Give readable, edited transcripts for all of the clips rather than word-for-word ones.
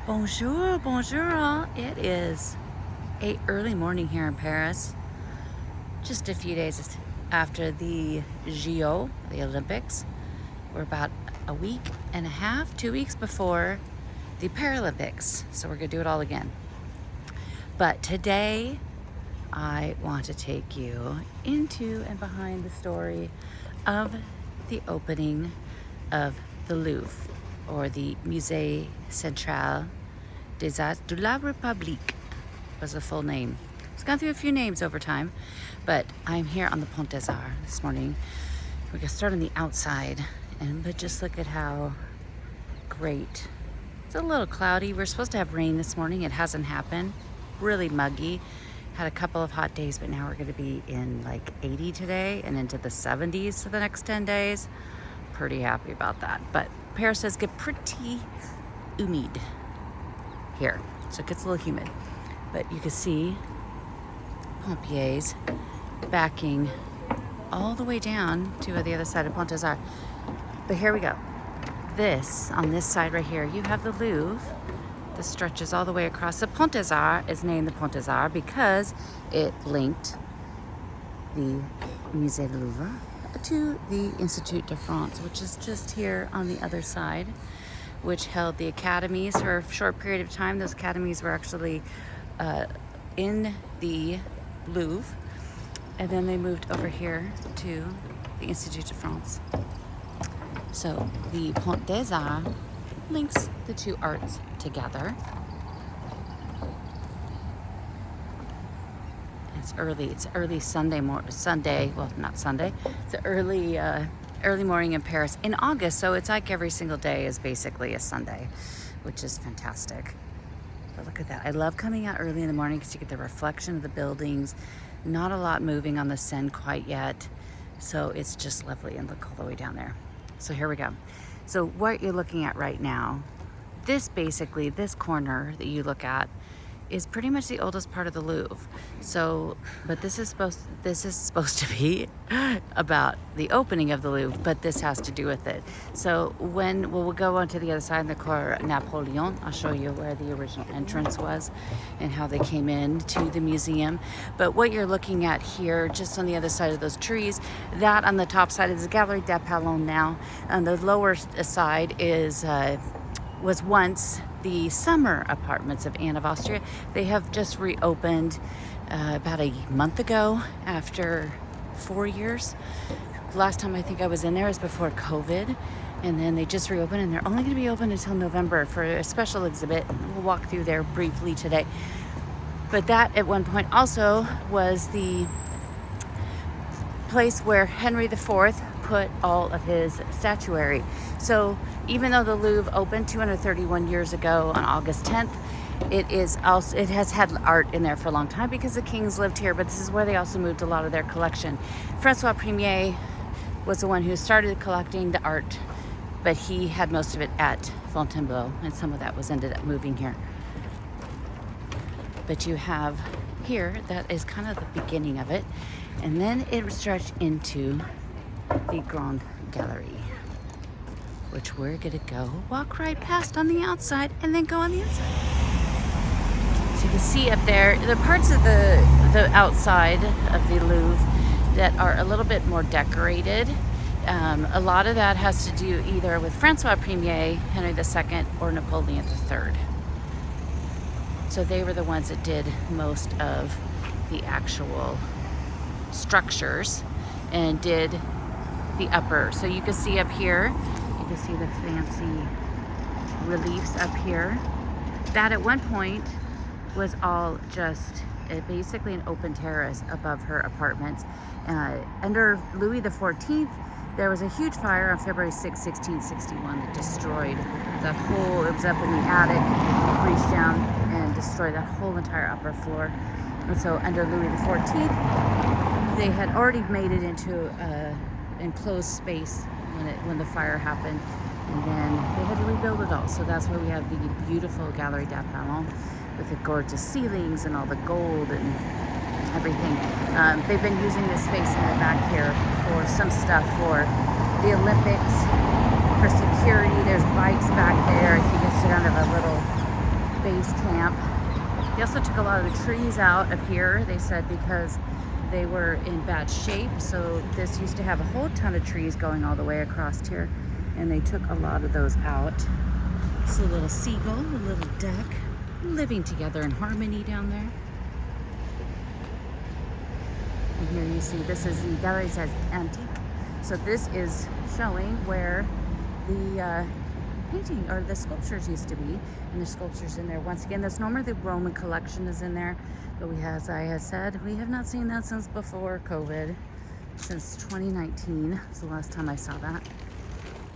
Bonjour, bonjour all. It is a early morning here in Paris. Just a few days after the JO, the Olympics. We're about a week and a half, 2 weeks before the Paralympics. So we're gonna do it all again. But today I want to take you into and behind the story of the opening of the Louvre, or the Musée Central des Arts de la République was the full name. It's gone through a few names over time, but I'm here on the Pont des Arts this morning. We're gonna start on the outside, but just look at how great. It's a little cloudy. We're supposed to have rain this morning. It hasn't happened. Really muggy. Had a couple of hot days, but now we're gonna be in like 80 today and into the 70s for the next 10 days. Pretty happy about that. But Paris does get pretty humid here, so it gets a little humid. But you can see pompiers backing all the way down to the other side of Pont des Arts. But here we go. On this side right here, you have the Louvre. This stretches all the way across. The Pont des Arts is named the Pont des Arts because it linked the Musée du Louvre to the Institut de France, which is just here on the other side, which held the academies for a short period of time. Those academies were actually in the Louvre, and then they moved over here to the Institut de France. So the Pont des Arts links the two arts together. It's early Sunday, well, not Sunday. It's an early morning in Paris in August, so it's like every single day is basically a Sunday, which is fantastic. But look at that. I love coming out early in the morning because you get the reflection of the buildings. Not a lot moving on the Seine quite yet, so it's just lovely. And look all the way down there. So here we go. So what you're looking at right now, this corner that you look at is pretty much the oldest part of the Louvre. So, but this is supposed to be about the opening of the Louvre, but this has to do with it. So we'll go on to the other side in the Cour Napoleon. I'll show you where the original entrance was and how they came in to the museum. But what you're looking at here, just on the other side of those trees, that on the top side is the Galerie des Palais now. On the lower side was once the summer apartments of Anne of Austria. They have just reopened about a month ago after 4 years. Last time I think I was in there was before COVID, and then they just reopened, and they're only going to be open until November for a special exhibit. We'll walk through there briefly today. But that at one point also was the place where Henry IV put all of his statuary. So even though the Louvre opened 231 years ago on August 10th, it has had art in there for a long time because the kings lived here, but this is where they also moved a lot of their collection. Francois Premier was the one who started collecting the art, but he had most of it at Fontainebleau, and some of that ended up moving here. But you have here, that is kind of the beginning of it, and then it stretched into the Grande Gallery, which we're gonna go walk right past on the outside and then go on the inside. So you can see up there, the parts of the outside of the Louvre that are a little bit more decorated. A lot of that has to do either with Francois Premier, Henry II, or Napoleon III. So they were the ones that did most of the actual structures and did the upper. So you can see up here, you can see the fancy reliefs up here. That at one point was all just basically an open terrace above her apartments. Under Louis XIV, there was a huge fire on February 6, 1661 that destroyed the whole, it was up in the attic, reached down and destroyed that whole entire upper floor. And so under Louis XIV, they had already made it into enclosed space when the fire happened, and then they had to rebuild it all. So that's where we have the beautiful Galerie des Palais with the gorgeous ceilings and all the gold and everything. They've been using this space in the back here for some stuff for the Olympics, for security. There's bikes back there. If you can sit under a little base camp. They also took a lot of the trees out of here, they said, because they were in bad shape. So this used to have a whole ton of trees going all the way across here, and they took a lot of those out. It's a little seagull, a little duck, living together in harmony down there. And here you see, this is the gallery says antique. So this is showing where the painting or the sculptures used to be, and the sculptures in there. Once again, that's normally the Roman collection is in there, but we, as I have said, we have not seen that since before COVID, since 2019 was the last time I saw that.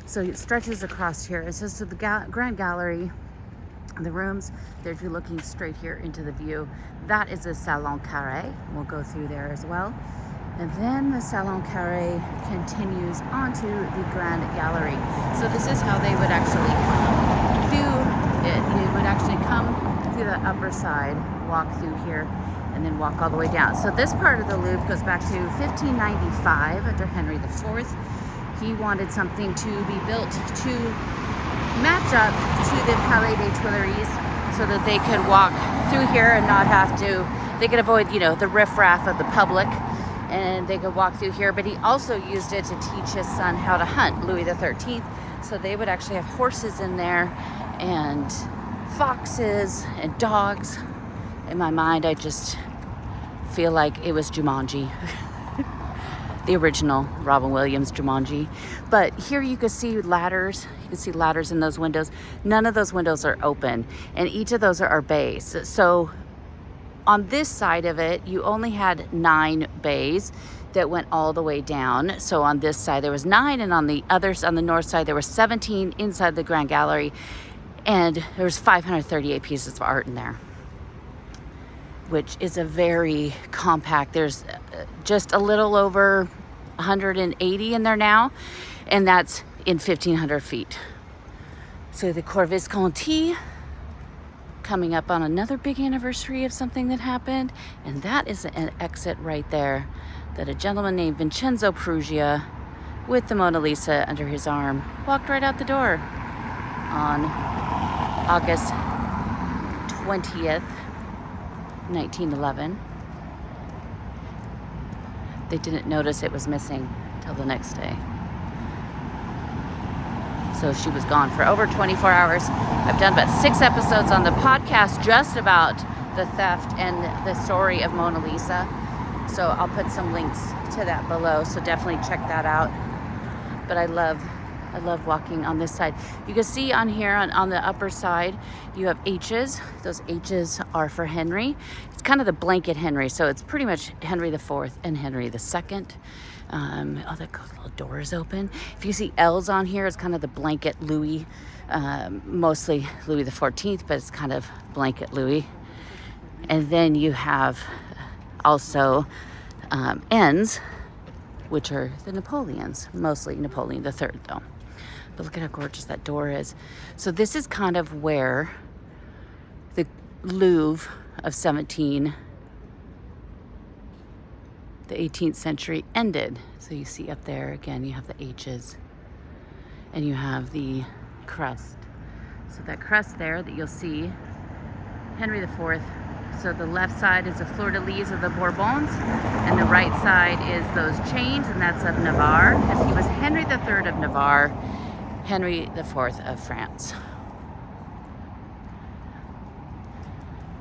So it stretches across here. It says to the Grand Gallery, the rooms there. If you're looking straight here into the view, that is the Salon Carré. We'll go through there as well. And then the Salon Carré continues onto the Grande Gallery. So this is how they would actually come through it. They would actually come through the upper side, walk through here, and then walk all the way down. So this part of the Louvre goes back to 1595 under Henry IV. He wanted something to be built to match up to the Palais des Tuileries so that they could walk through here and not have to, they could avoid, you know, the riffraff of the public, and they could walk through here. But he also used it to teach his son how to hunt, Louis XIII. So they would actually have horses in there and foxes and dogs. In my mind, I just feel like it was Jumanji. The original Robin Williams Jumanji. But here you can see ladders. You can see ladders in those windows. None of those windows are open, and each of those are bays. So on this side of it, you only had 9 bays that went all the way down. So on this side there was 9, and on the others, on the north side, there were 17 inside the Grand Gallery, and there was 538 pieces of art in there, which is a very compact. There's just a little over 180 in there now, and that's in 1,500 feet. So the Cour Visconti, coming up on another big anniversary of something that happened, and that is an exit right there that a gentleman named Vincenzo Perugia, with the Mona Lisa under his arm, walked right out the door on August 20th, 1911. They didn't notice it was missing till the next day. So she was gone for over 24 hours. I've done about 6 episodes on the podcast just about the theft and the story of Mona Lisa. So I'll put some links to that below. So definitely check that out. But I love walking on this side. You can see on here on the upper side, you have H's. Those H's are for Henry. It's kind of the blanket Henry. So it's pretty much Henry IV and Henry II. Oh, the little door is open. If you see L's on here, it's kind of the blanket Louis, mostly Louis XIV, but it's kind of blanket Louis. And then you have also N's, which are the Napoleons, mostly Napoleon III though. But look at how gorgeous that door is. So this is kind of where the Louvre of the 18th century ended. So you see up there, again, you have the H's and you have the crest. So that crest there that you'll see, Henry IV. So the left side is the fleur-de-lis of the Bourbons, and the right side is those chains, and that's of Navarre, because he was Henry III of Navarre, Henry IV of France.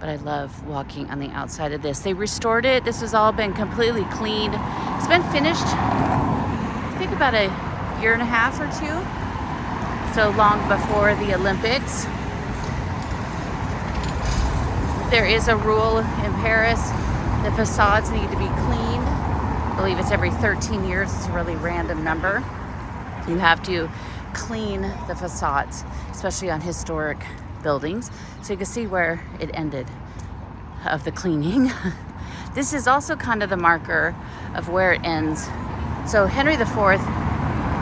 But I love walking on the outside of this. They restored it. This has all been completely cleaned. It's been finished, I think, about a year and a half or 2. So long before the Olympics. There is a rule in Paris. The facades need to be cleaned. I believe it's every 13 years. It's a really random number. You have to clean the facades, especially on historic buildings. So you can see where it ended of the cleaning. This is also kind of the marker of where it ends. So Henry IV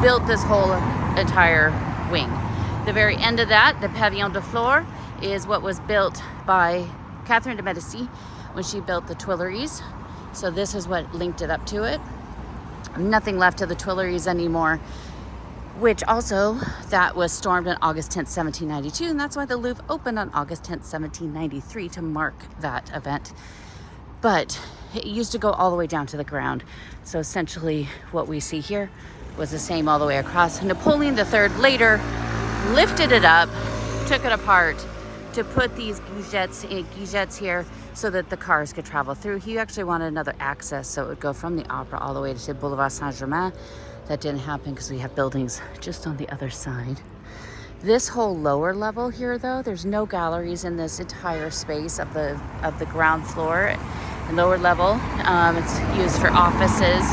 built this whole entire wing. The very end of that, the Pavillon de Flore, is what was built by Catherine de Medici when she built the Tuileries. So this is what linked it up to it. Nothing left of the Tuileries anymore. which also, that was stormed on August 10th, 1792, and that's why the Louvre opened on August 10th, 1793 to mark that event. But it used to go all the way down to the ground. So essentially what we see here was the same all the way across. Napoleon III later lifted it up, took it apart to put these guillettes here so that the cars could travel through. He actually wanted another access, so it would go from the Opera all the way to Boulevard Saint-Germain. That didn't happen because we have buildings just on the other side. This whole lower level here, though, there's no galleries in this entire space of the ground floor and lower level. It's used for offices.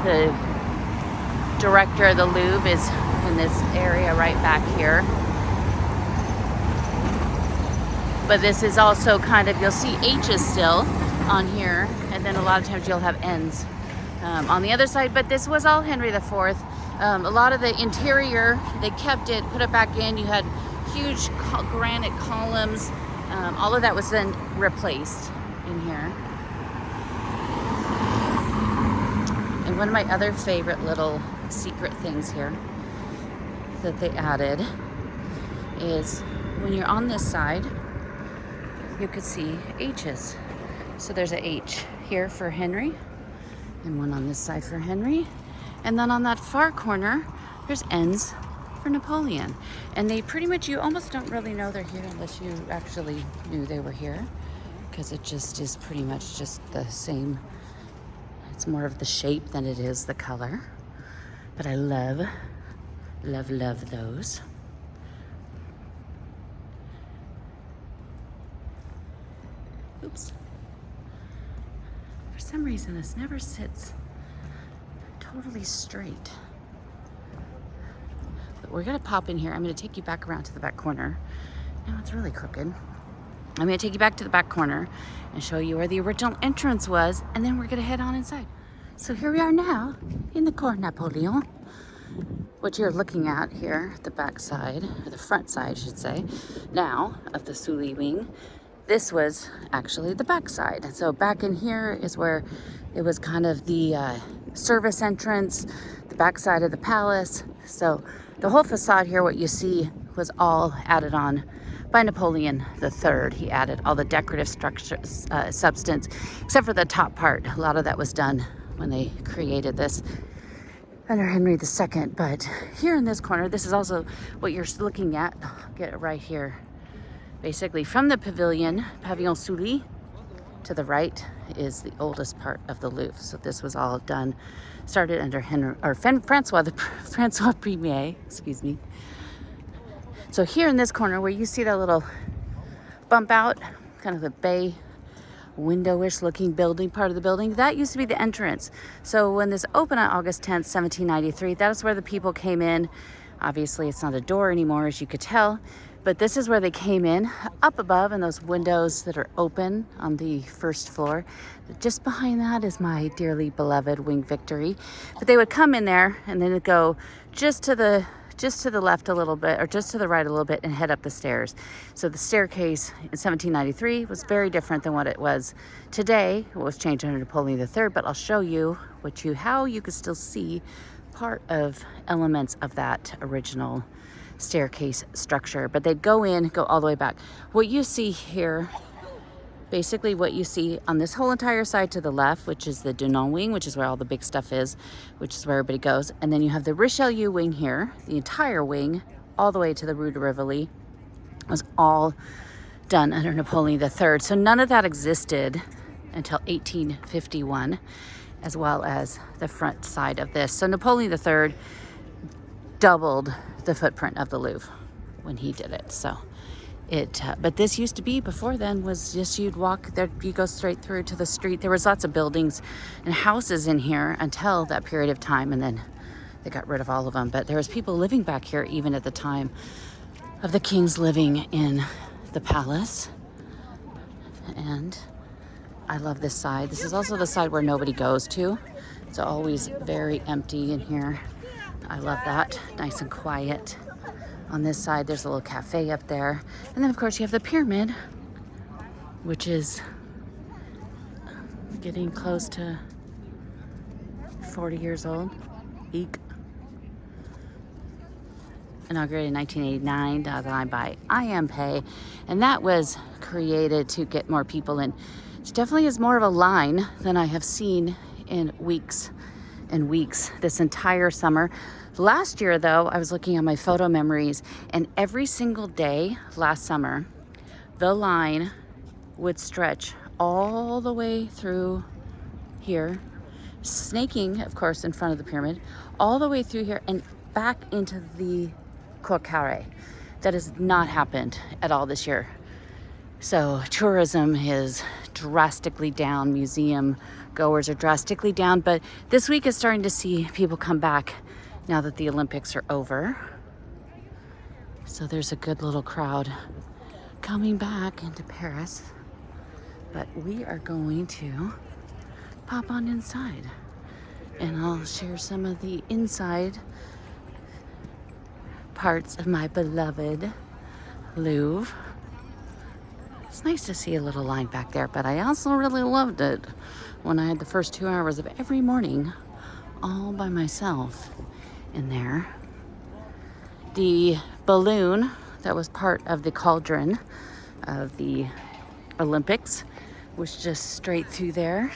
The director of the Louvre is in this area right back here. But this is also kind of, you'll see H's still on here, and then a lot of times you'll have N's on the other side. But this was all Henry IV. A lot of the interior, they kept it, put it back in. You had huge granite columns. All of that was then replaced in here. And one of my other favorite little secret things here that they added is when you're on this side, you could see H's. So there's a H here for Henry, and one on this side for Henry. And then on that far corner, there's N's for Napoleon. And they pretty much, you almost don't really know they're here unless you actually knew they were here, because it just is pretty much just the same. It's more of the shape than it is the color. But I love, love, love those. Oops. For some reason, this never sits totally straight. But we're gonna pop in here. I'm gonna take you back around to the back corner. Now it's really crooked. I'm gonna take you back to the back corner and show you where the original entrance was, and then we're gonna head on inside. So here we are now in the Cour Napoleon. What you're looking at here, the back side, or the front side, I should say, now of the Sully wing. This was actually the back side. And so back in here is where it was kind of the service entrance, the back side of the palace. So the whole facade here, what you see, was all added on by Napoleon III. He added all the decorative structure, substance, except for the top part. A lot of that was done when they created this under Henry II. But here in this corner, this is also what you're looking at. I'll get it right here. Basically from the Pavillon Sully to the right is the oldest part of the Louvre. So this was all done, started under Francois Premier, excuse me. So here in this corner where you see that little bump out, kind of the bay window-ish looking building, part of the building, that used to be the entrance. So when this opened on August 10th, 1793, that is where the people came in. Obviously it's not a door anymore, as you could tell, but this is where they came in, up above in those windows that are open on the first floor. Just behind that is my dearly beloved Wing Victory. But they would come in there and then it'd go just to the left a little bit, or just to the right a little bit, and head up the stairs. So the staircase in 1793 was very different than what it was today. It was changed under Napoleon III, but I'll show you how you could still see part of elements of that original staircase structure. But they'd go all the way back. What you see here, basically what you see on this whole entire side to the left, which is the Dunant wing, which is where all the big stuff is, which is where everybody goes. And then you have the Richelieu wing here. The entire wing, all the way to the Rue de Rivoli, was all done under Napoleon III. So none of that existed until 1851, as well as the front side of this. So Napoleon III doubled the footprint of the Louvre when he did it. So but this used to be, before then, was just you'd walk there, you go straight through to the street. There was lots of buildings and houses in here until that period of time, and then they got rid of all of them. But there was people living back here even at the time of the kings living in the palace. And I love this side. This is also the side where nobody goes to. It's always very empty in here. I love that, nice and quiet. On this side, there's a little cafe up there. And then, of course, you have the pyramid, which is getting close to 40 years old. Eek. inaugurated in 1989, designed by IMPay, and that was created to get more people in. It definitely is more of a line than I have seen in weeks and weeks this entire summer. Last year, though, I was looking at my photo memories, and every single day last summer, the line would stretch all the way through here, snaking, of course, in front of the pyramid, all the way through here and back into the Cour Carrée. That has not happened at all this year. So tourism is drastically down, museum goers are drastically down, but this week is starting to see people come back now that the Olympics are over. So there's a good little crowd coming back into Paris, but we are going to pop on inside and I'll share some of the inside parts of my beloved Louvre. It's nice to see a little line back there, but I also really loved it when I had the first 2 hours of every morning all by myself in there. The balloon that was part of the cauldron of the Olympics was just straight through there.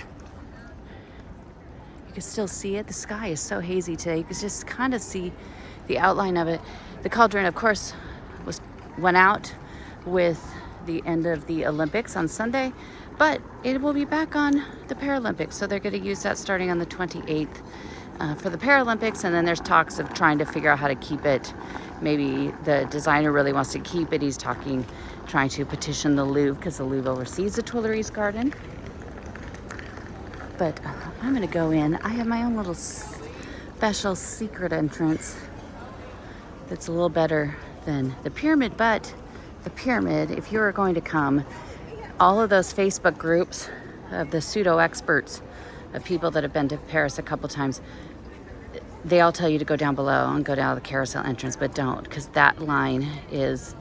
You can still see it. The sky is so hazy today. You can just kind of see the outline of it. The cauldron, of course, went out with the end of the Olympics on Sunday, but it will be back on the Paralympics. So they're going to use that starting on the 28th for the Paralympics. And then there's talks of trying to figure out how to keep it. Maybe the designer really wants to keep it. He's trying to petition the Louvre because the Louvre oversees the Tuileries garden. But I'm going to go in. I have my own little special secret entrance that's a little better than the pyramid, but the pyramid, if you are going to come, all of those Facebook groups of the pseudo experts of people that have been to Paris a couple times, they all tell you to go down below and go down the carousel entrance, but don't, because that line is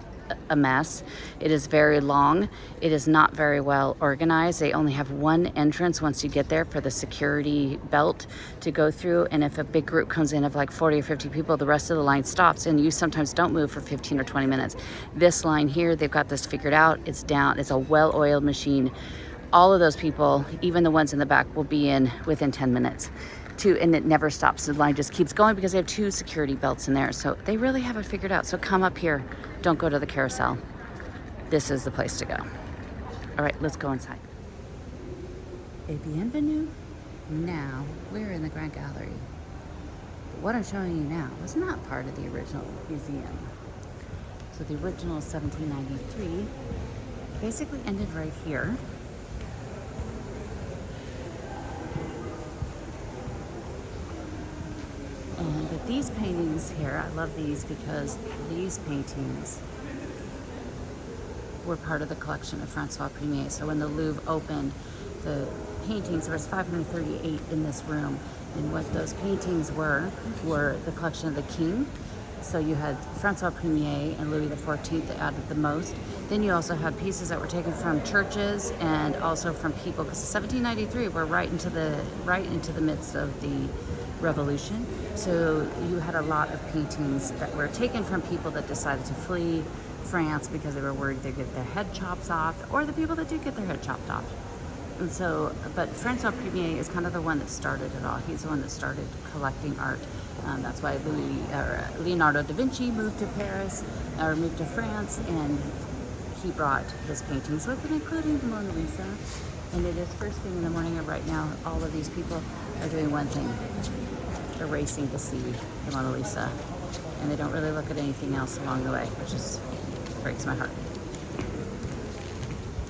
a mess. It is very long. It is not very well organized. They only have one entrance once you get there for the security belt to go through, and if a big group comes in of like 40 or 50 people, the rest of the line stops and you sometimes don't move for 15 or 20 minutes. This line here, they've got this figured out. It's down. It's a well-oiled machine. All of those people, even the ones in the back, will be in within 10 minutes. And it never stops. The line just keeps going because they have 2 security belts in there. So they really have it figured out. So come up here. Don't go to the carousel. This is the place to go. All right, let's go inside. Et bienvenue. Now we're in the Grande Gallery. What I'm showing you now was not part of the original museum. So the original 1793 basically ended right here. But these paintings here, I love these because these paintings were part of the collection of Francois Premier. So when the Louvre opened, the paintings, there was 538 in this room, and what those paintings were the collection of the king. So you had Francois Premier and Louis XIV that added the most. Then you also had pieces that were taken from churches and also from people, because 1793 we're right into the midst of the revolution. So you had a lot of paintings that were taken from people that decided to flee France because they were worried they'd get their head chopped off, or the people that did get their head chopped off. And so, but Francois Premier is kind of the one that started it all. He's the one that started collecting art. That's why Leonardo da Vinci moved to Paris, or moved to France, and he brought his paintings with him, including the Mona Lisa. And it is first thing in the morning, and right now all of these people are doing one thing. They're racing to see the Mona Lisa, and they don't really look at anything else along the way, which just breaks my heart.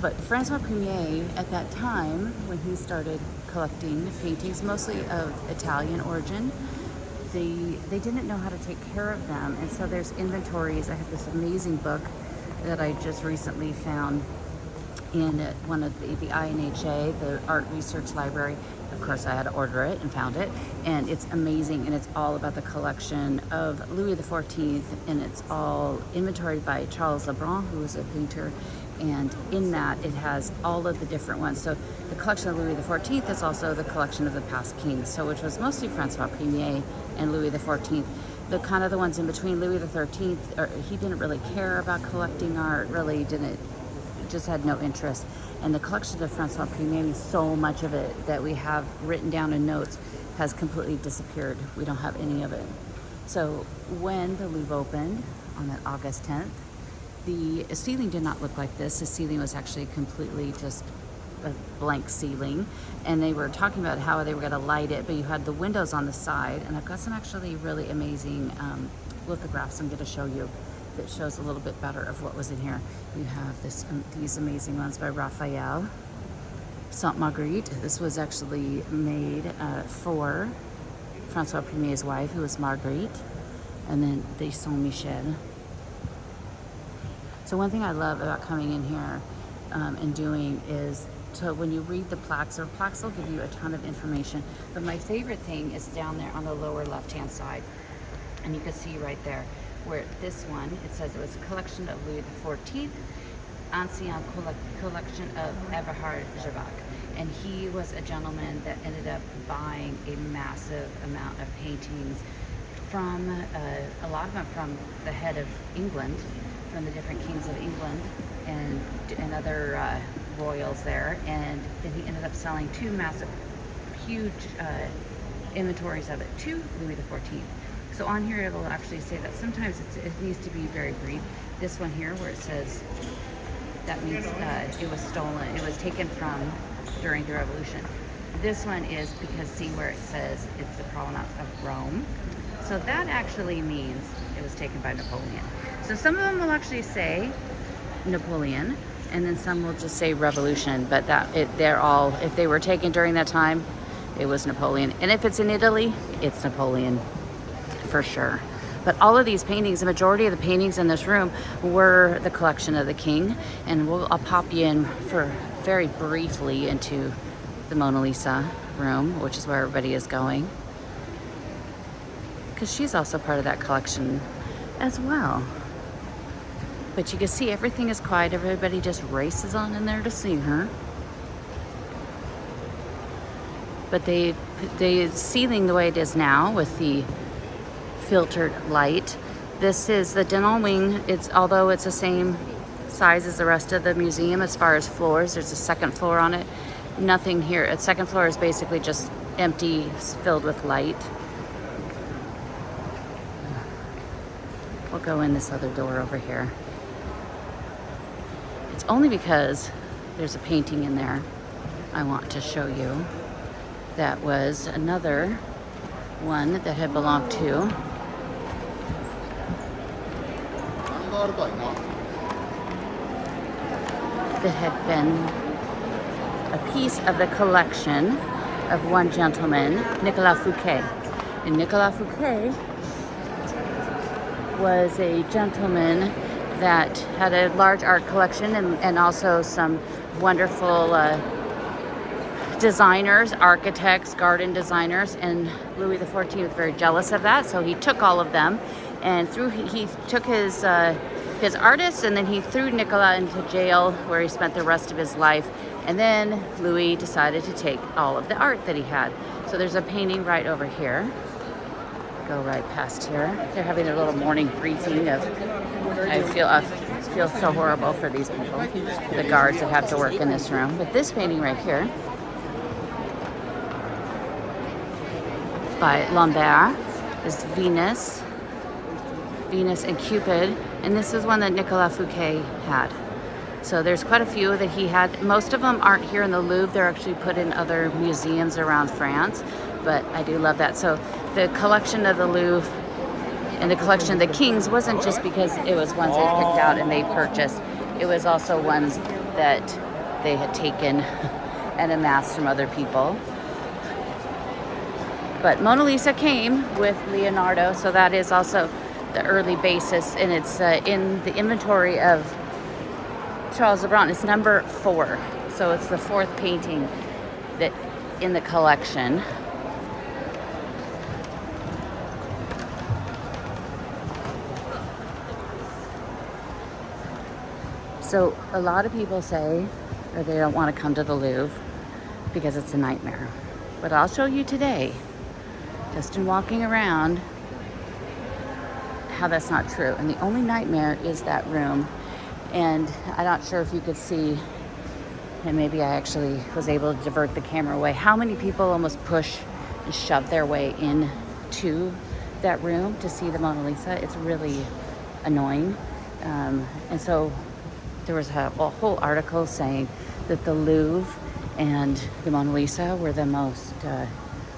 But Francois Premier, at that time, when he started collecting paintings, mostly of Italian origin, they didn't know how to take care of them. And so there's inventories. I have this amazing book that I just recently found in one of the INHA, the Art Research Library. Of course, I had to order it and found it, and it's amazing, and it's all about the collection of Louis XIV, and it's all inventoried by Charles Lebrun, who was a painter, and in that it has all of the different ones. So the collection of Louis XIV is also the collection of the past kings, so which was mostly Francois Premier and Louis XIV. the kind of the ones in between. Louis the 13th, or he didn't really care about collecting art, really didn't, just had no interest. And the collection of Francois Premier, so much of it that we have written down in notes has completely disappeared. We don't have any of it. So when the Louvre opened on that August 10th, the ceiling did not look like this. The ceiling was actually completely just a blank ceiling, and they were talking about how they were going to light it, but you had the windows on the side, and I've got some actually really amazing lithographs I'm going to show you that shows a little bit better of what was in here. You have these amazing ones by Raphael, Sainte Marguerite. This was actually made for Francois Premier's wife, who was Marguerite, and then the Saint Michel. So one thing I love about coming in here and doing is, so when you read the plaques, or plaques will give you a ton of information, but my favorite thing is down there on the lower left-hand side, and you can see right there where this one, it says it was a collection of Louis XIV, ancien collection of Everhard Javac. And he was a gentleman that ended up buying a massive amount of paintings from, a lot of them from the head of England, from the different kings of England and other royals there. And then he ended up selling two massive, huge inventories of it to Louis XIV. So on here it will actually say that sometimes it needs to be very brief. This one here where it says, that means it was stolen, it was taken from during the Revolution. This one is because see where it says it's the provenance of Rome. So that actually means it was taken by Napoleon. So some of them will actually say Napoleon, and then some will just say Revolution, but they're all, if they were taken during that time, it was Napoleon. And if it's in Italy, it's Napoleon for sure. But all of these paintings, the majority of the paintings in this room were the collection of the king. And I'll pop you in for very briefly into the Mona Lisa room, which is where everybody is going, because she's also part of that collection as well. But you can see everything is quiet. Everybody just races on in there to see her. But the ceiling the way it is now with the filtered light. This is the dental wing. Although it's the same size as the rest of the museum as far as floors. There's a second floor on it. Nothing here. The second floor is basically just empty, filled with light. We'll go in this other door over here. It's only because there's a painting in there I want to show you. That was another one that had belonged to that had been a piece of the collection of one gentleman, Nicolas Fouquet. And Nicolas Fouquet was a gentleman that had a large art collection and also some wonderful designers, architects, garden designers, and Louis XIV was very jealous of that, so he took all of them, and he took his artists, and then he threw Nicolas into jail, where he spent the rest of his life. And then Louis decided to take all of the art that he had. So there's a painting right over here. Go right past here. They're having a little morning briefing of. I feel so horrible for these people, the guards that have to work in this room. But this painting right here, by Lambert, is Venus and Cupid, and this is one that Nicolas Fouquet had. So there's quite a few that he had. Most of them aren't here in the Louvre. They're actually put in other museums around France, but I do love that. So the collection of the Louvre and the collection of the kings wasn't just because it was ones they picked out and they purchased. It was also ones that they had taken and amassed from other people. But Mona Lisa came with Leonardo, so that is also the early basis, and it's in the inventory of Charles Lebrun. It's number 4, so it's the 4th painting that in the collection. So a lot of people say that they don't want to come to the Louvre because it's a nightmare. But I'll show you today, just in walking around, how that's not true. And the only nightmare is that room. And I'm not sure if you could see, and maybe I actually was able to divert the camera away, how many people almost push and shove their way into that room to see the Mona Lisa. It's really annoying. And so there was a whole article saying that the Louvre and the Mona Lisa were the most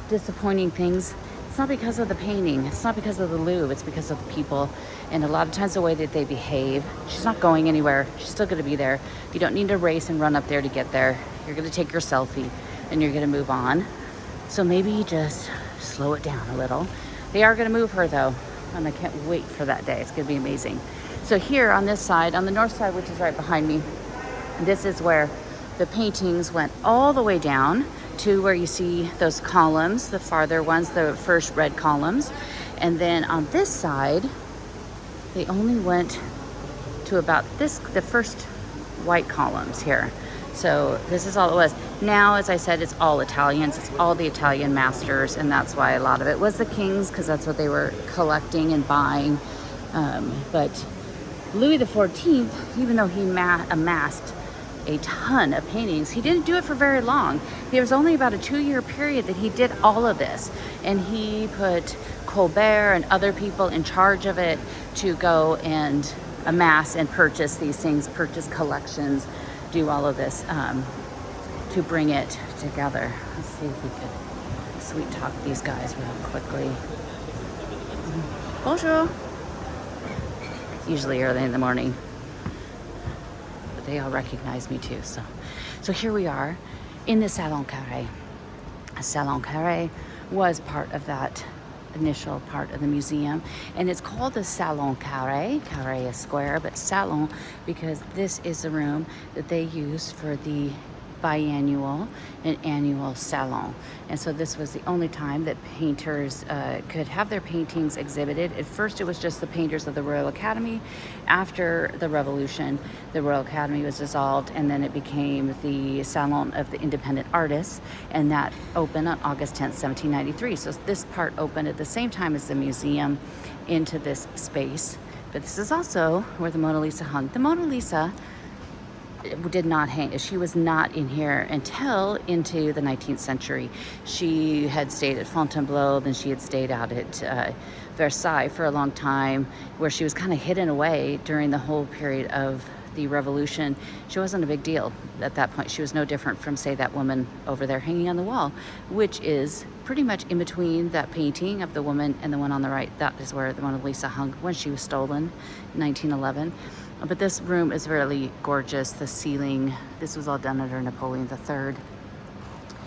disappointing things. It's not because of the painting. It's not because of the Louvre. It's because of the people. And a lot of times the way that they behave. She's not going anywhere. She's still going to be there. You don't need to race and run up there to get there. You're going to take your selfie and you're going to move on. So maybe just slow it down a little. They are going to move her though. And I can't wait for that day. It's going to be amazing. So here on this side, on the north side, which is right behind me, this is where the paintings went all the way down to where you see those columns, the farther ones, the first red columns. And then on this side, they only went to about this, the first white columns here. So this is all it was. Now, as I said, it's all Italians. It's all the Italian masters, and that's why a lot of it was the kings, because that's what they were collecting and buying. But Louis XIV, even though he amassed a ton of paintings, he didn't do it for very long. There was only about a 2-year period that he did all of this, and he put Colbert and other people in charge of it to go and amass and purchase these things, purchase collections, do all of this to bring it together. Let's see if we could sweet talk these guys real quickly. Bonjour. Usually early in the morning, but they all recognize me too. So here we are in the Salon Carré. Salon Carré was part of that initial part of the museum, and it's called the Salon Carré. Carré is square, but Salon because this is the room that they use for the biannual and annual salon. And so this was the only time that painters could have their paintings exhibited. At first it was just the painters of the Royal Academy. After the Revolution, the Royal Academy was dissolved, and then it became the Salon of the Independent Artists, and that opened on August 10th, 1793. So this part opened at the same time as the museum into this space. But this is also where the Mona Lisa hung. The Mona Lisa did not hang. She was not in here until into the 19th century. She had stayed at Fontainebleau, then she had stayed out at Versailles for a long time, where she was kind of hidden away during the whole period of the Revolution. She wasn't a big deal at that point. She was no different from, say, that woman over there hanging on the wall, which is pretty much in between that painting of the woman and the one on the right. That is where the Mona Lisa hung when she was stolen in 1911. But this room is really gorgeous. The ceiling, this was all done under Napoleon III.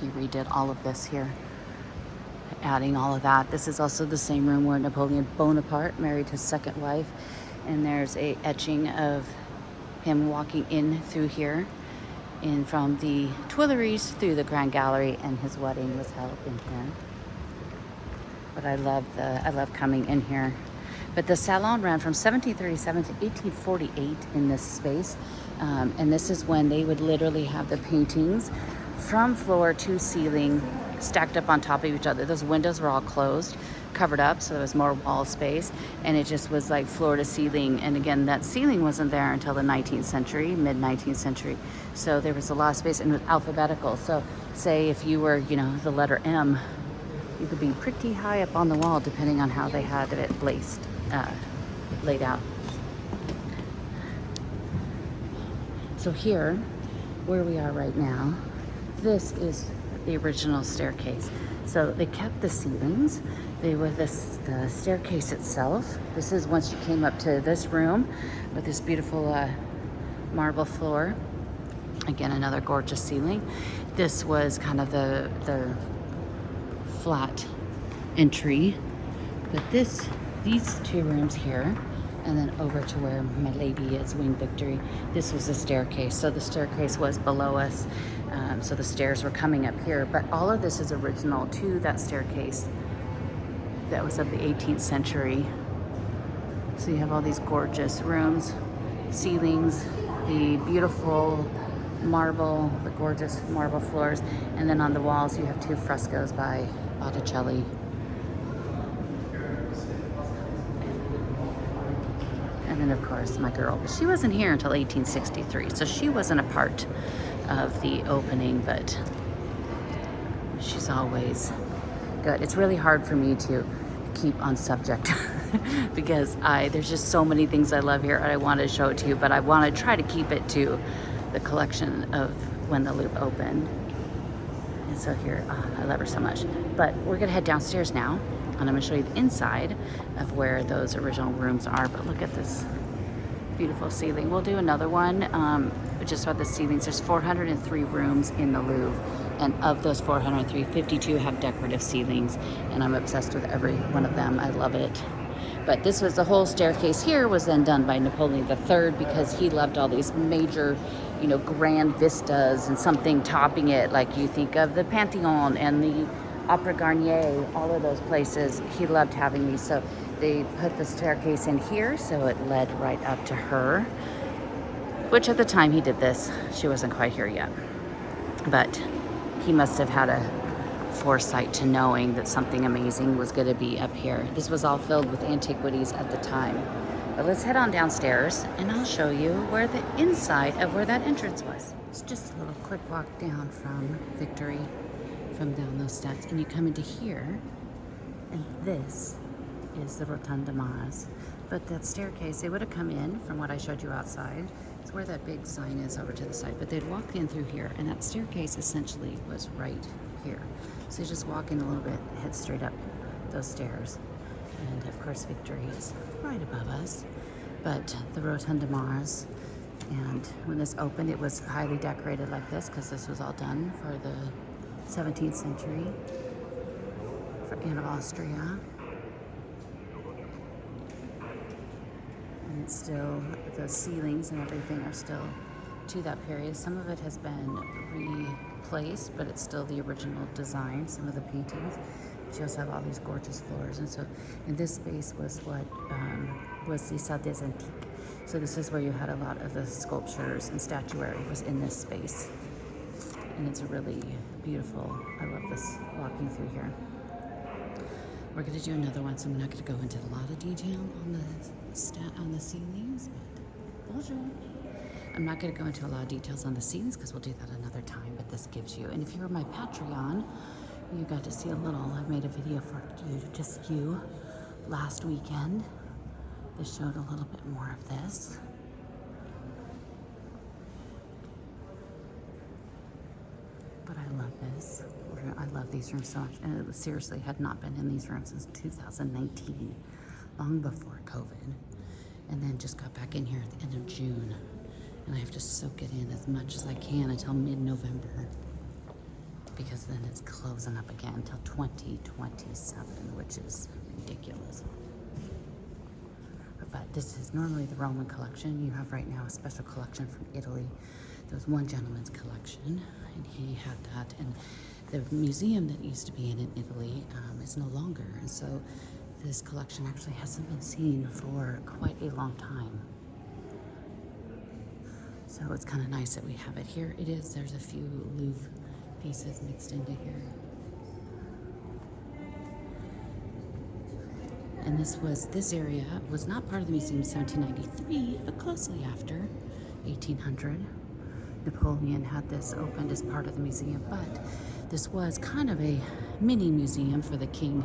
He redid all of this here, adding all of that. This is also the same room where Napoleon Bonaparte married his second wife. And there's a etching of him walking in through here, in from the Tuileries through the Grande Gallery, and his wedding was held in here. But I love coming in here. But the salon ran from 1737 to 1848 in this space. And this is when they would literally have the paintings from floor to ceiling stacked up on top of each other. Those windows were all closed, covered up, so there was more wall space. And it just was like floor to ceiling. And again, that ceiling wasn't there until the 19th century, mid-19th century. So there was a lot of space, and it was alphabetical. So say if you were, the letter M, you could be pretty high up on the wall depending on how they had it laid out. So here, where we are right now, this is the original staircase. So they kept the ceilings. They were the staircase itself. This is once you came up to this room with this beautiful marble floor. Again, another gorgeous ceiling. This was kind of the flat entry. But these two rooms here, and then over to where my lady is, Wing Victory, this was the staircase. So the staircase was below us. So the stairs were coming up here. But all of this is original to that staircase that was of the 18th century. So you have all these gorgeous rooms, ceilings, the beautiful marble, the gorgeous marble floors, and then on the walls you have two frescoes by Botticelli. And of course, my girl, but she wasn't here until 1863, so she wasn't a part of the opening, but she's always good. It's really hard for me to keep on subject because there's just so many things I love here and I want to show it to you, but I want to try to keep it to the collection of when the Louvre opened. And so here, I love her so much. But we're gonna head downstairs now, and I'm gonna show you the inside of where those original rooms are. But look at this beautiful ceiling. We'll do another one just about the ceilings. There's 403 rooms in the Louvre, and of those 403, 52 have decorative ceilings, and I'm obsessed with every one of them. I love it. But this was the whole staircase here was then done by Napoleon III because he loved all these major, you know, grand vistas and something topping it. Like you think of the Pantheon and the Opera Garnier, all of those places. He loved having these. So they put the staircase in here, so it led right up to her, which at the time he did this, she wasn't quite here yet. But he must have had a foresight to knowing that something amazing was going to be up here. This was all filled with antiquities at the time. But let's head on downstairs and I'll show you where the inside of where that entrance was. It's just a little quick walk down from Victory, from down those steps, and you come into here, and this is the Rotunda Mars. But that staircase, they would have come in from what I showed you outside. It's where that big sign is over to the side, but they'd walk in through here, and that staircase essentially was right here. So you just walk in a little bit, head straight up those stairs. And of course, Victory is right above us. But the Rotunda Mars, and when this opened, it was highly decorated like this because this was all done for the 17th century for Anne of Austria. And it's still, the ceilings and everything are still to that period. Some of it has been replaced, but it's still the original design, some of the paintings. But you also have all these gorgeous floors. And so in this space was what was the Salle des Antiques. So this is where you had a lot of the sculptures and statuary was in this space. And it's a really beautiful, I love this walking through here. We're going to do another one, so I'm not going to go into a lot of detail on the ceilings, but bonjour. I'm not going to go into a lot of details on the ceilings because we'll do that another time, but this gives you, and if you were my Patreon, you got to see a little, I made a video for you, just you, last weekend. This showed a little bit more of this. But I love this. I love these rooms so much. And it seriously had not been in these rooms since 2019, long before COVID. And then just got back in here at the end of June. And I have to soak it in as much as I can until mid-November. Because then it's closing up again until 2027, which is ridiculous. But this is normally the Roman collection. You have right now a special collection from Italy. There was one gentleman's collection, and he had that. And the museum that used to be in Italy is no longer. And so this collection actually hasn't been seen for quite a long time. So it's kind of nice that we have it here. It is, there's a few Louvre pieces mixed into here. And this area was not part of the museum in 1793, but closely after, 1800. Napoleon had this opened as part of the museum, but this was kind of a mini museum for the king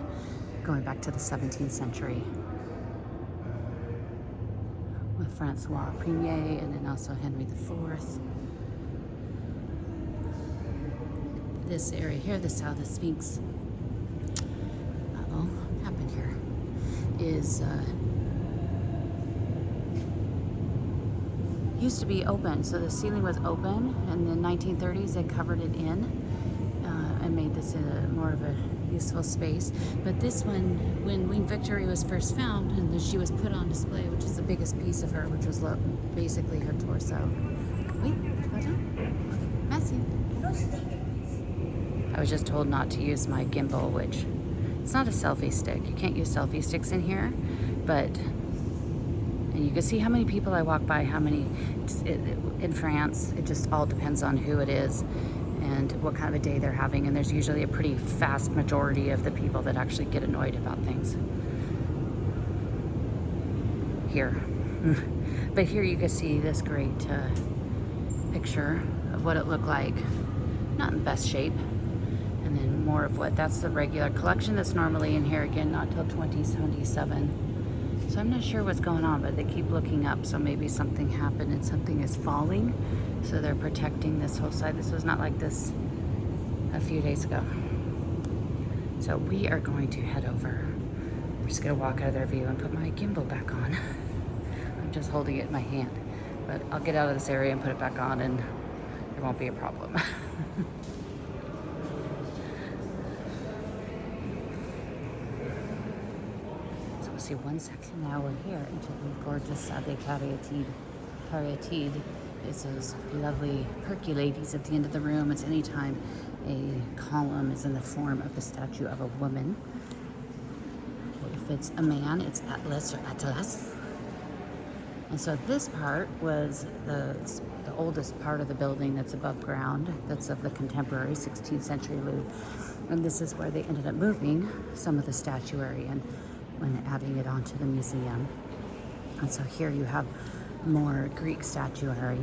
going back to the 17th century with Francois Premier and then also Henry IV. This area here, the South of Sphinx, what happened here, is used to be open. So the ceiling was open, and in the 1930s they covered it in and made this more of a useful space. But this one, when Queen Victory was first found and she was put on display, which is the biggest piece of her, which was basically her torso. Wait, Matthew. I was just told not to use my gimbal, which it's not a selfie stick. You can't use selfie sticks in here, but, and you can see how many people I walk by, how many, in France, it just all depends on who it is and what kind of a day they're having, and there's usually a pretty vast majority of the people that actually get annoyed about things here. But here you can see this great picture of what it looked like. Not in the best shape. And then more of what, that's the regular collection that's normally in here, again, not till 2077. So I'm not sure what's going on, but they keep looking up. So maybe something happened and something is falling. So they're protecting this whole side. This was not like this a few days ago. So we are going to head over. We're just gonna walk out of their view and put my gimbal back on. I'm just holding it in my hand. But I'll get out of this area and put it back on and there won't be a problem. See, one section now we're here into the gorgeous Avec Caryatide. It's those lovely percolates at the end of the room. It's anytime a column is in the form of the statue of a woman. If it's a man, it's Atlas or Atlas. And so this part was the oldest part of the building that's above ground, that's of the contemporary 16th century Louvre. And this is where they ended up moving some of the statuary and when adding it onto the museum. And so here you have more Greek statuary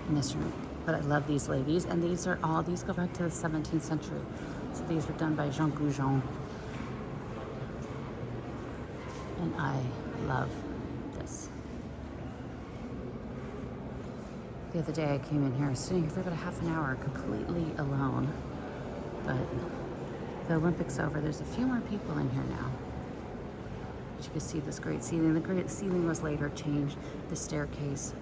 in this room. But I love these ladies, and these go back to the 17th century. So these were done by Jean Goujon. And I love this. The other day I came in here, I was sitting here for about a half an hour, completely alone. But the Olympics over, there's a few more people in here now. You can see this great ceiling. The great ceiling was later changed. The staircase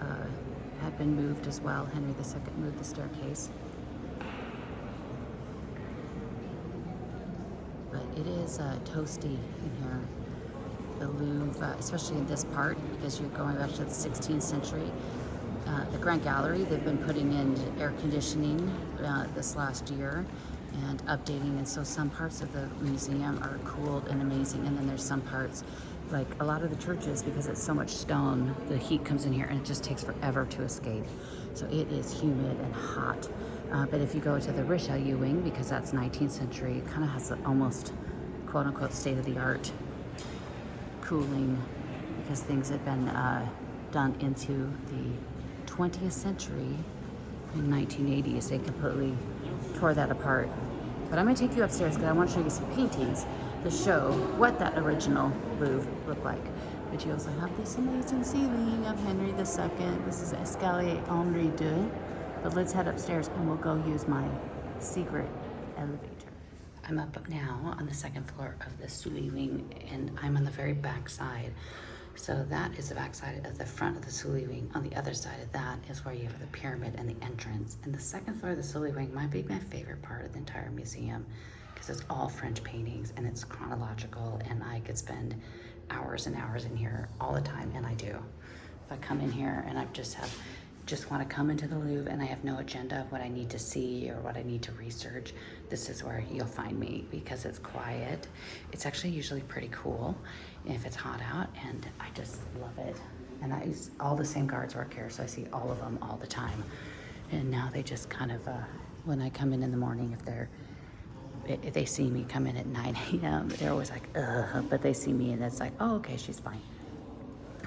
had been moved as well. Henry II moved the staircase. But it is toasty in here. The Louvre, especially in this part, because you're going back to the 16th century. The Grande Gallery, they've been putting in air conditioning this last year and updating, and so some parts of the museum are cooled and amazing, and then there's some parts, like a lot of the churches, because it's so much stone, the heat comes in here and it just takes forever to escape. So it is humid and hot. But if you go to the Richelieu wing, because that's 19th century, it kind of has almost quote-unquote state-of-the-art cooling, because things had been done into the 20th century. In 1980s, they completely tore that apart. But I'm gonna take you upstairs because I want to show you some paintings to show what that original Louvre looked like. But you also have this amazing ceiling of Henry II. This is Escalier Henri II. But let's head upstairs and we'll go use my secret elevator. I'm up now on the second floor of the Sully wing, and I'm on the very back side. So that is the back side of the front of the Sully wing. On the other side of that is where you have the pyramid and the entrance. And the second floor of the Sully wing might be my favorite part of the entire museum, because it's all French paintings and it's chronological, and I could spend hours and hours in here all the time, and I do. If I come in here and I just want to come into the Louvre and I have no agenda of what I need to see or what I need to research, this is where you'll find me, because it's quiet. It's actually usually pretty cool if it's hot out, and I just love it. And all the same guards work here, so I see all of them all the time. And now they just kind of, when I come in the morning, if they see me come in at 9 a.m., they're always like, ugh, but they see me and it's like, oh, okay, she's fine.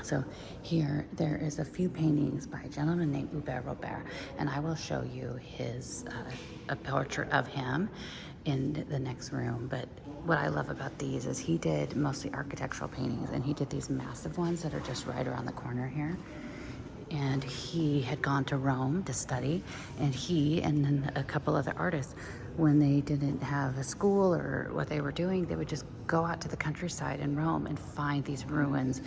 So here, there is a few paintings by a gentleman named Hubert Robert, and I will show you a portrait of him in the next room. But what I love about these is he did mostly architectural paintings, and he did these massive ones that are just right around the corner here. And he had gone to Rome to study, and he and then a couple other artists, when they didn't have a school or what they were doing, they would just go out to the countryside in Rome and find these ruins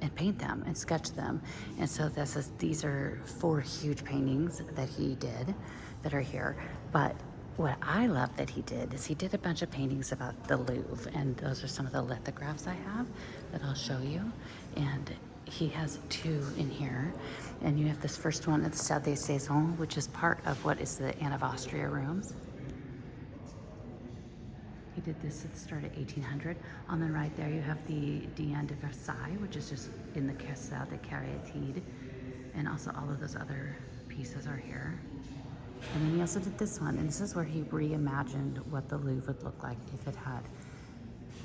and paint them and sketch them. And so these are 4 huge paintings that he did that are here. But what I love that he did is he did a bunch of paintings about the Louvre, and those are some of the lithographs I have that I'll show you. And he has 2 in here, and you have this first one at the Salle des Saisons, which is part of what is the Anne of Austria rooms. He did this at the start of 1800. On the right there, you have the Diane de Versailles, which is just in the Castle de Caryatide, and also all of those other pieces are here. And then he also did this one, and this is where he reimagined what the Louvre would look like if it had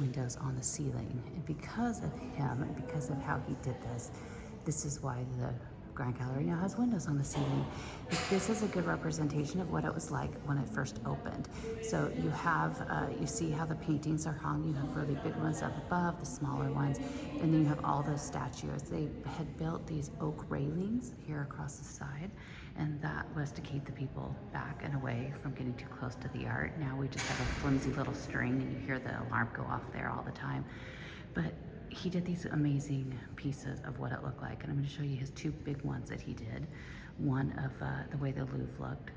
windows on the ceiling. And because of him, and because of how he did this, this is why the Grand Gallery now has windows on the ceiling. This is a good representation of what it was like when it first opened. So you have, you see how the paintings are hung. You have really big ones up above, the smaller ones, and then you have all those statues. They had built these oak railings here across the side, and that was to keep the people back and away from getting too close to the art. Now we just have a flimsy little string, and you hear the alarm go off there all the time. But he did these amazing pieces of what it looked like, and I'm going to show you his two big ones that he did. One of the way the Louvre looked,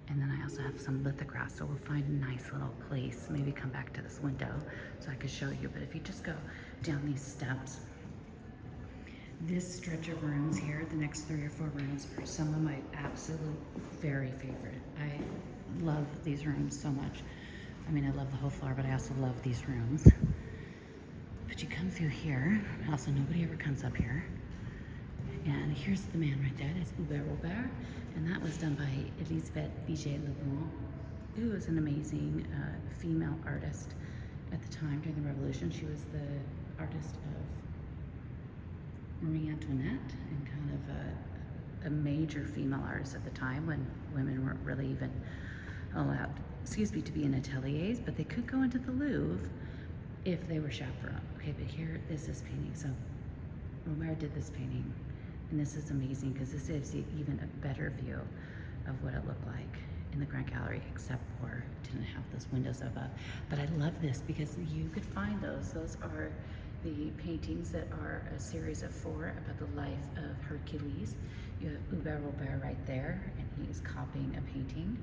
and then I also have some lithographs, so we'll find a nice little place, maybe come back to this window so I can show you. But if you just go down these steps, this stretch of rooms here, the next 3 or 4 rooms, are some of my absolute very favorite. I love these rooms so much. I mean, I love the whole floor, but I also love these rooms. But you come through here, also nobody ever comes up here. And here's the man right there, that's Hubert Robert, and that was done by Elisabeth Vigée-Lebrun, who was an amazing female artist at the time during the Revolution. She was the artist of Marie Antoinette, and kind of a major female artist at the time when women weren't really even allowed, to be in ateliers, but they could go into the Louvre if they were chaperoned. Okay, but here is this painting. So Romero did this painting, and this is amazing because this is even a better view of what it looked like in the Grand Gallery, except for it didn't have those windows above. But I love this because you could find those. Those are the paintings that are a series of 4 about the life of Hercules. You have Hubert Robert right there, and he is copying a painting,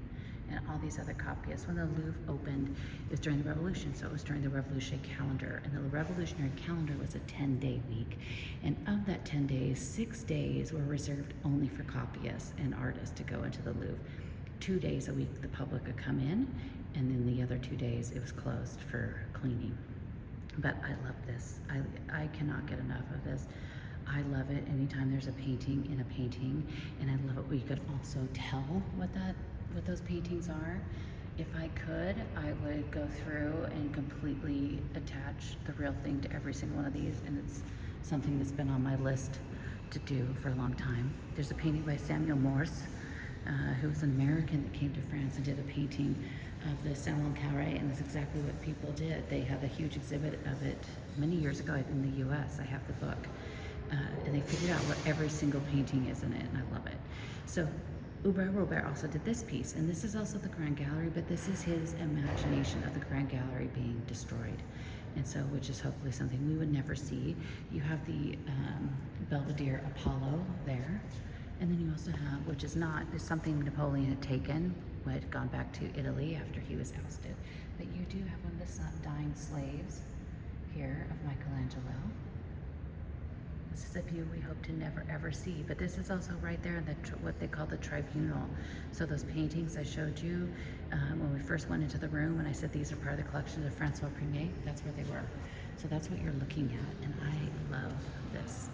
and all these other copyists. When the Louvre opened, it was during the Revolution, so it was during the Revolutionary calendar, and the Revolutionary calendar was a 10-day week, and of that 10 days, 6 days were reserved only for copyists and artists to go into the Louvre. 2 days a week the public could come in, and then the other 2 days it was closed for cleaning. But I love this. I cannot get enough of this. I love it anytime there's a painting in a painting, and I love it where you could also tell what those paintings are. If I could, I would go through and completely attach the real thing to every single one of these, and it's something that's been on my list to do for a long time. There's a painting by Samuel Morse, who was an American that came to France and did a painting of the Salon Carré, and that's exactly what people did. They had a huge exhibit of it many years ago in the US. I have the book. And they figured out what every single painting is in it, and I love it. So Hubert Robert also did this piece, and this is also the Grand Gallery, but this is his imagination of the Grand Gallery being destroyed. And so, which is hopefully something we would never see. You have the Belvedere Apollo there. And then you also have, which is something Napoleon had taken, had gone back to Italy after he was ousted. But you do have one of the dying slaves here of Michelangelo. This is a view we hope to never ever see, but this is also right there in what they call the tribunal. So those paintings I showed you when we first went into the room, and I said these are part of the collection of Francois Premier, that's where they were. So that's what you're looking at, and I love this.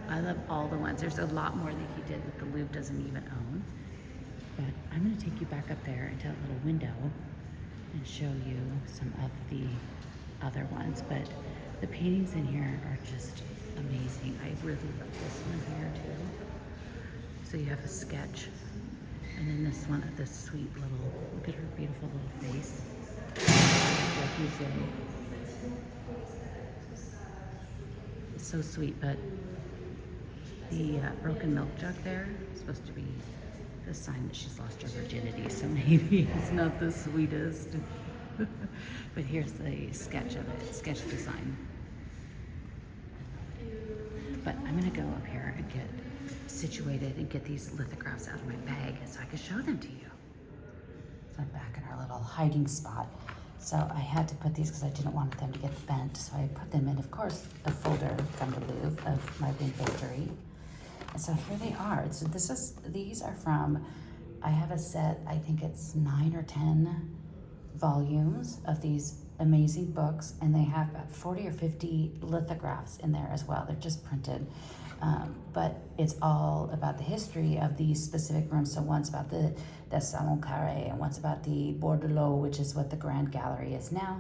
I love all the ones. There's a lot more that he did that the Louvre doesn't even own. But I'm going to take you back up there into that little window and show you some of the other ones. But the paintings in here are just amazing. I really love this one here too. So you have a sketch, and then this one of this sweet little, look at her beautiful little face. Like you say. It's so sweet, but the broken milk jug there is supposed to be the sign that she's lost her virginity, so maybe it's not the sweetest. But here's the sketch of it, sketch design. But I'm gonna go up here and get situated and get these lithographs out of my bag so I can show them to you. So I'm back in our little hiding spot. So I had to put these because I didn't want them to get bent. So I put them in, of course, the folder from the Louvre of my inventory. And so here they are. So these are from, I have a set, I think it's 9 or 10 volumes of these amazing books, and they have about 40 or 50 lithographs in there as well. They're just printed. But it's all about the history of these specific rooms. So one's about the Salon Carré, and one's about the Bordelot, which is what the Grand Gallery is now.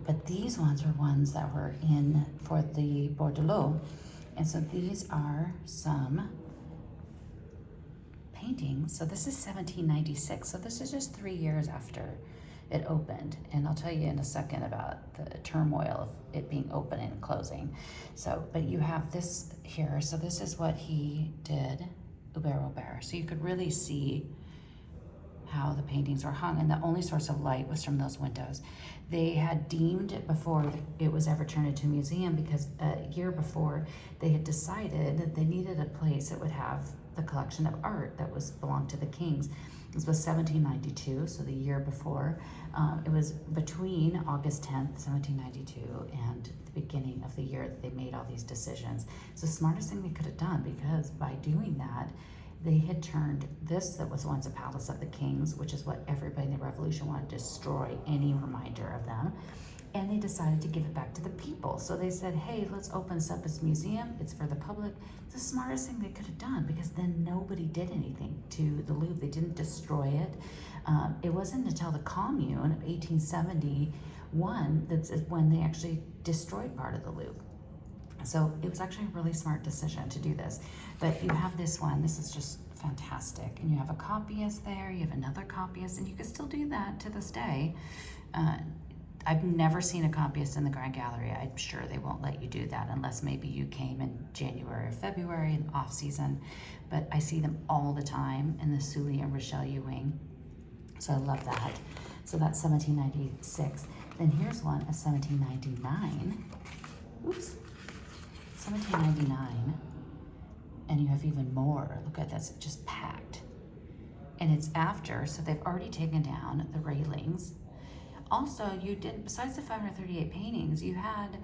But these ones are ones that were in for the Bordelot. And so these are some paintings. So this is 1796. So this is just 3 years after it opened. And I'll tell you in a second about the turmoil of it being open and closing. So, but you have this here. So this is what he did, Hubert. So you could really see how the paintings were hung, and the only source of light was from those windows. They had deemed it before it was ever turned into a museum, because a year before they had decided that they needed a place that would have the collection of art that belonged to the kings. This was 1792, so the year before. It was between August 10th, 1792, and the beginning of the year that they made all these decisions. It's the smartest thing they could have done, because by doing that, they had turned this that was once a palace of the kings, which is what everybody in the revolution wanted to destroy, any reminder of them. And they decided to give it back to the people. So they said, hey, let's open this up as a museum. It's for the public. It's the smartest thing they could have done, because then nobody did anything to the Louvre. They didn't destroy it. It wasn't until the Commune of 1871 that's when they actually destroyed part of the Louvre. So it was actually a really smart decision to do this. But you have this one, this is just fantastic. And you have a copyist there, you have another copyist, and you can still do that to this day. I've never seen a copyist in the Grande Gallery. I'm sure they won't let you do that unless maybe you came in January or February in off season. But I see them all the time in the Sully and Richelieu wing. So I love that. So that's 1796. Then here's one of 1799. Oops. 1799, and you have even more. Look at that's just packed. And it's after, so they've already taken down the railings. Also, you did, besides the 538 paintings, you had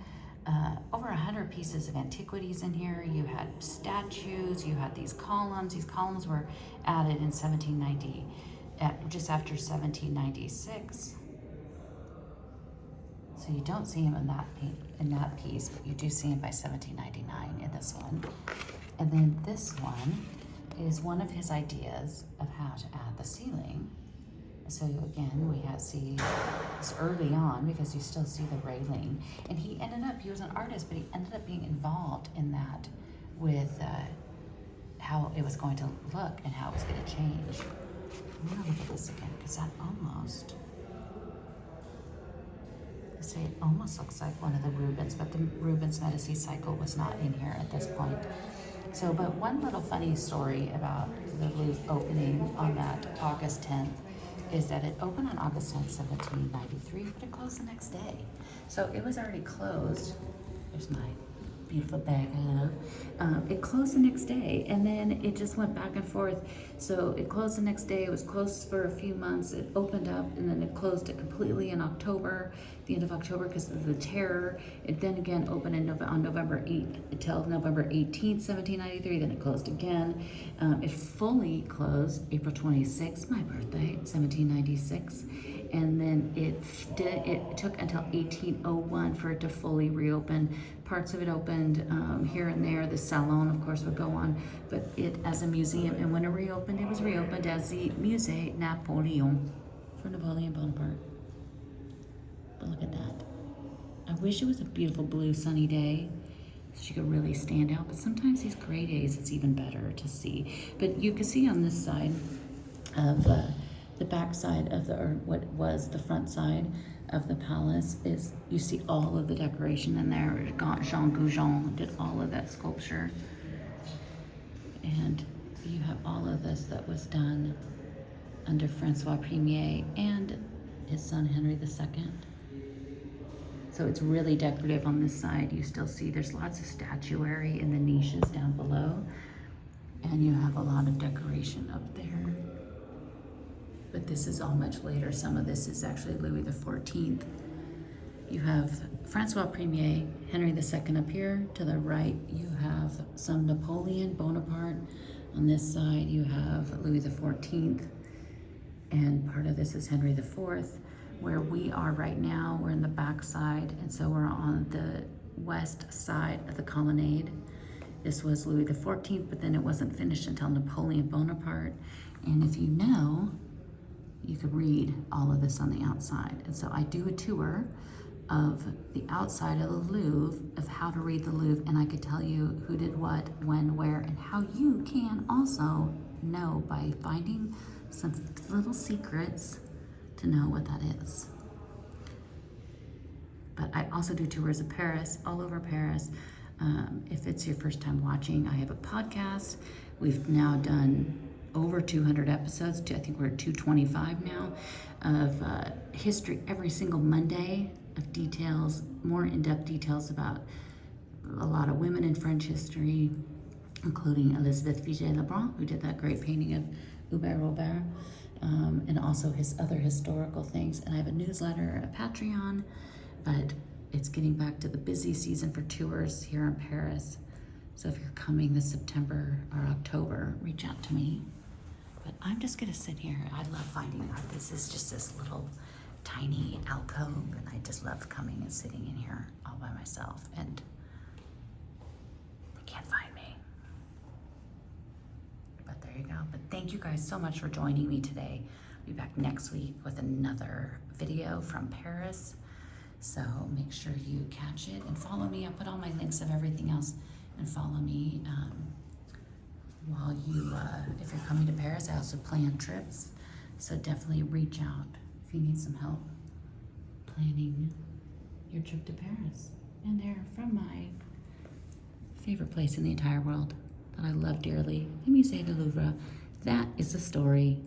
over 100 pieces of antiquities in here. You had statues, you had these columns. These columns were added in 1790, just after 1796. So you don't see him in that piece, but you do see him by 1799 in this one. And then this one is one of his ideas of how to add the ceiling. So again, we see this early on, because you still see the railing. And he was an artist, but he ended up being involved in that with how it was going to look and how it was going to change. I'm gonna look at this again, because that almost, say it almost looks like one of the Rubens, but the Rubens Medici cycle was not in here at this point. So, but one little funny story about the Louvre opening on that August 10th is that it opened on August 10th, 1793, but it closed the next day. So it was already closed. There's my beautiful bag I love. It closed the next day, and then it just went back and forth. So it closed the next day, it was closed for a few months, it opened up, and then it closed it completely in October, the end of October, because of the terror. It then again opened on November 8th until November 18th, 1793, then it closed again. It fully closed April 26th, my birthday, 1796. And then it took until 1801 for it to fully reopen. Parts of it opened here and there. The salon, of course, would go on, but it as a museum. And when it reopened, it was reopened as the Musée Napoleon for Napoleon Bonaparte. But look at that. I wish it was a beautiful blue sunny day so you could really stand out. But sometimes these gray days, it's even better to see. But you can see on this side of the back side of or what was the front side of the palace, is you see all of the decoration in there. Jean Goujon did all of that sculpture, and you have all of this that was done under Francois Premier and his son Henry II. So it's really decorative on this side. You still see there's lots of statuary in the niches down below, and you have a lot of decoration up there. But this is all much later. Some of this is actually Louis XIV. You have Francois Premier, Henry II up here. To the right, you have some Napoleon Bonaparte. On this side, you have Louis XIV. And part of this is Henry IV. Where we are right now, we're in the back side. And so we're on the west side of the colonnade. This was Louis XIV, but then it wasn't finished until Napoleon Bonaparte. And if you know, you could read all of this on the outside. And so I do a tour of the outside of the Louvre, of how to read the Louvre, and I could tell you who did what, when, where, and how you can also know by finding some little secrets to know what that is. But I also do tours of Paris, all over Paris. If it's your first time watching, I have a podcast. We've now done over 200 episodes. I think we're at 225 now, of history every single Monday, of details, more in-depth details about a lot of women in French history, including Elizabeth Vigée-Lebrun, who did that great painting of Hubert Robert, and also his other historical things. And I have a newsletter, a Patreon, but it's getting back to the busy season for tours here in Paris. So if you're coming this September or October, reach out to me. But I'm just gonna sit here. I love finding out. This is just this little tiny alcove, and I just love coming and sitting in here all by myself, and they can't find me. But there you go. But thank you guys so much for joining me today. I'll be back next week with another video from Paris. So make sure you catch it and follow me. I'll put all my links of everything else, and follow me while you, if you're coming to Paris. I also plan trips. So definitely reach out if you need some help planning your trip to Paris. And they're from my favorite place in the entire world that I love dearly, the Musée du Louvre. That is the story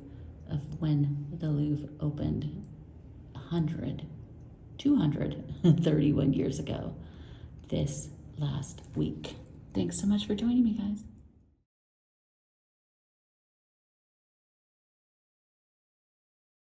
of when the Louvre opened 231 years ago this last week. Thanks so much for joining me, guys.